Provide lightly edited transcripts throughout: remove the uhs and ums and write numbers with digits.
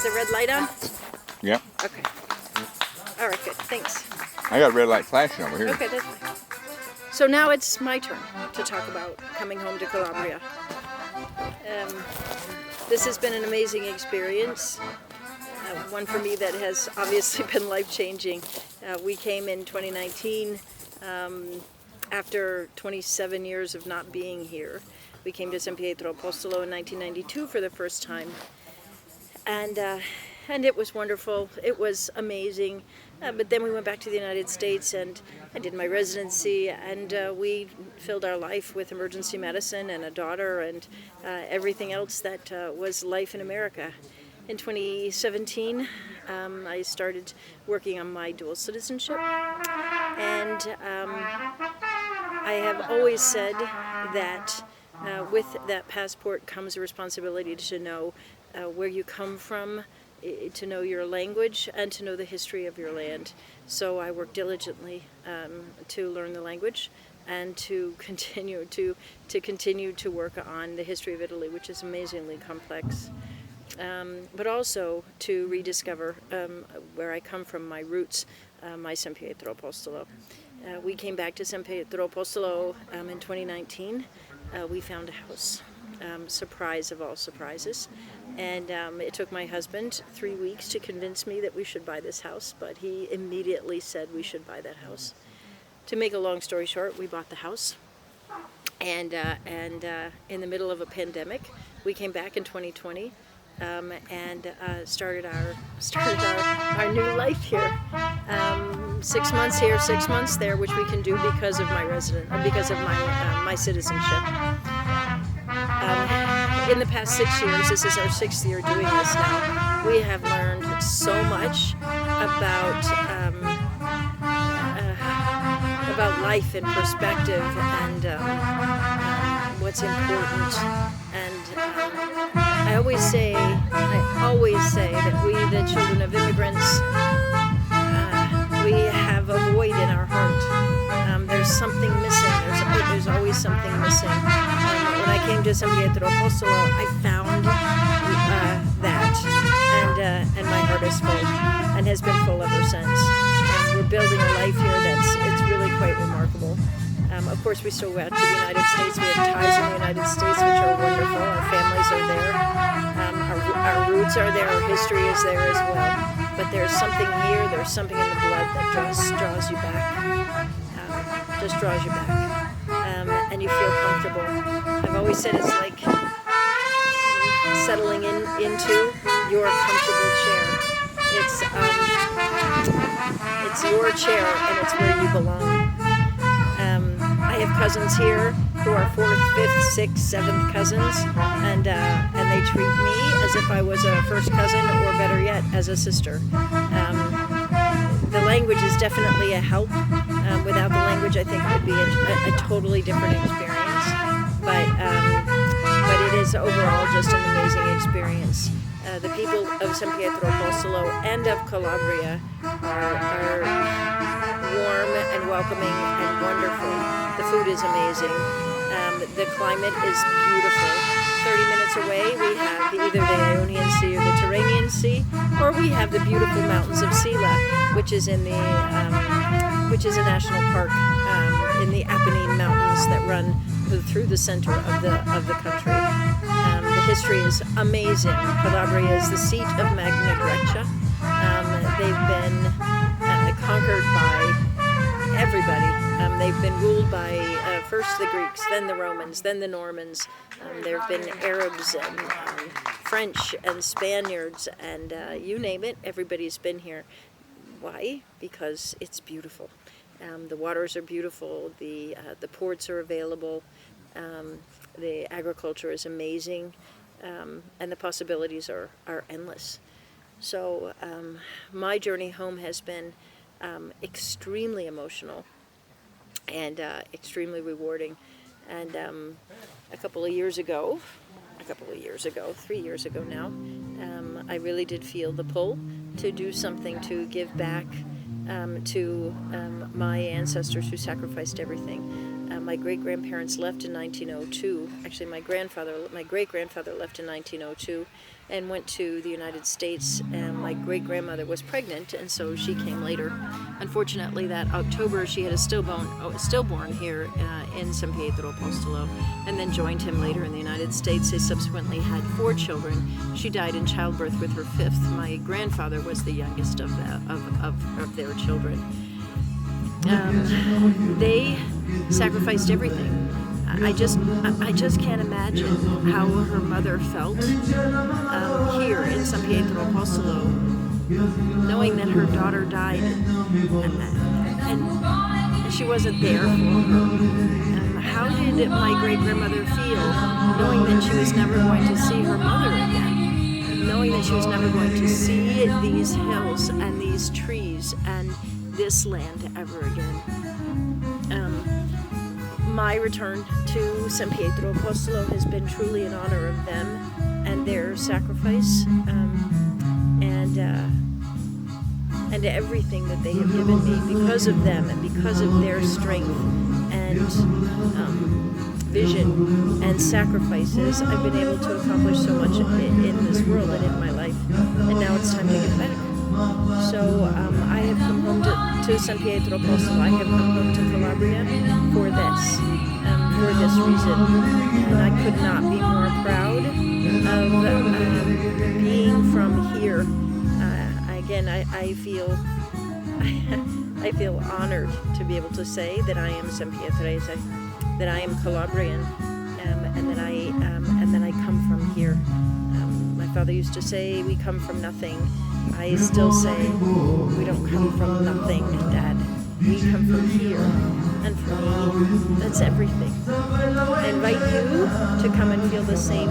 the red light on? Yep. Okay. All right, good. Thanks. I got red light flashing over here. Okay, that's fine. So now it's my turn to talk about coming home to Calabria. This has been an amazing experience. One for me that has obviously been life-changing. We came in 2019 after 27 years of not being here. We came to Pietro Apostolo in 1992 for the first time. And it was wonderful. It was amazing. But then we went back to the United States and I did my residency, and we filled our life with emergency medicine and a daughter and everything else that was life in America. In 2017, I started working on my dual citizenship, and I have always said that with that passport comes a responsibility to know where you come from, to know your language, and to know the history of your land. So I work diligently to learn the language and to continue to work on the history of Italy, which is amazingly complex. But also to rediscover where I come from, my roots, my Pietro Apostolo. We came back to Pietro Apostolo in 2019. We found a house, surprise of all surprises. And it took my husband 3 weeks to convince me that we should buy this house, but he immediately said we should buy that house. To make a long story short, we bought the house. And in the middle of a pandemic, we came back in 2020. And started our new life here. 6 months here, 6 months there, which we can do because of my citizenship. In the past 6 years, this is our 6th year doing this now, we have learned so much about life and perspective and what's important. And I always say that we, the children of immigrants, we have a void in our heart. There's something missing. There's always something missing. When I came to Pietro Apostolo, I found that, and my heart is full, and has been full ever since. And we're building a life here it's really quite remarkable. Of course, we still go out to the United States. We have ties in the United States, which are wonderful. Our families are there. Our roots are there. Our history is there as well. But there's something here. There's something in the blood that just draws you back. And you feel comfortable. I've always said it's like settling into your comfortable chair. It's your chair, and it's where you belong. I have cousins here who are 4th, 5th, 6th, 7th cousins, and they treat me as if I was a first cousin, or better yet, as a sister. The language is definitely a help. Without the language, I think it would be a totally different experience. But it is overall just an amazing experience. The people of Pietro Apostolo and of Calabria are warm and welcoming and wonderful. The food is amazing. The climate is beautiful. 30 minutes away, we have either the Ionian Sea or the Tyrrhenian Sea, or we have the beautiful mountains of Sila, which is a national park in the Apennine Mountains that run through the center of the country. The history is amazing. Calabria is the seat of Magna Grecia. They've been conquered by everybody. They've been ruled by first the Greeks, then the Romans, then the Normans. There have been Arabs and French and Spaniards, and you name it, everybody's been here. Why? Because it's beautiful. The waters are beautiful, the ports are available, the agriculture is amazing, and the possibilities are endless. So my journey home has been extremely emotional and extremely rewarding. And a couple of years ago, 3 years ago now, I really did feel the pull to do something to give back to my ancestors who sacrificed everything. My great-grandparents left in 1902. Actually, my great-grandfather left in 1902 and went to the United States, and my great-grandmother was pregnant, and so she came later. Unfortunately, that October she had a stillborn here in San Pietro Apostolo, and then joined him later in the United States. They subsequently had 4 children. She died in childbirth with her 5th. My grandfather was the youngest of their children. They sacrificed everything. I just can't imagine how her mother felt here in San Pietro Apostolo, knowing that her daughter died and she wasn't there for her. How did my great-grandmother feel knowing that she was never going to see her mother again? Knowing that she was never going to see these hills and these trees and this land ever again. My return to San Pietro Apostolo has been truly in honor of them and their sacrifice, and everything that they have given me. Because of them and because of their strength and vision and sacrifices, I've been able to accomplish so much in this world and in my life. And now it's time to give back. So I have come home to San Pietro Apostolo. I have come home to Calabria for this reason. And I could not be more proud of being from here. Again, I feel honored to be able to say that I am San Pietrese, that I am Calabrian, and that I come from here. My father used to say, "We come from nothing." I still say, we don't come from nothing, Dad. We come from here. And for me, that's everything. I invite you to come and feel the same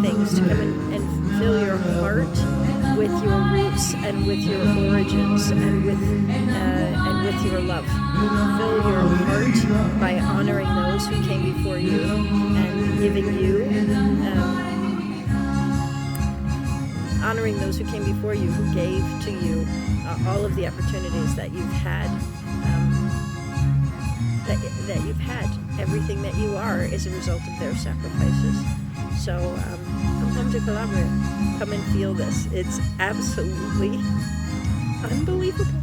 things, to come and fill your heart with your roots and with your origins and with your love. Fill your heart by honoring those who came before you and giving you honoring those who came before you, who gave to you all of the opportunities that you've had. That you've had. Everything that you are is a result of their sacrifices. So come home to Calabria. Come and feel this. It's absolutely unbelievable.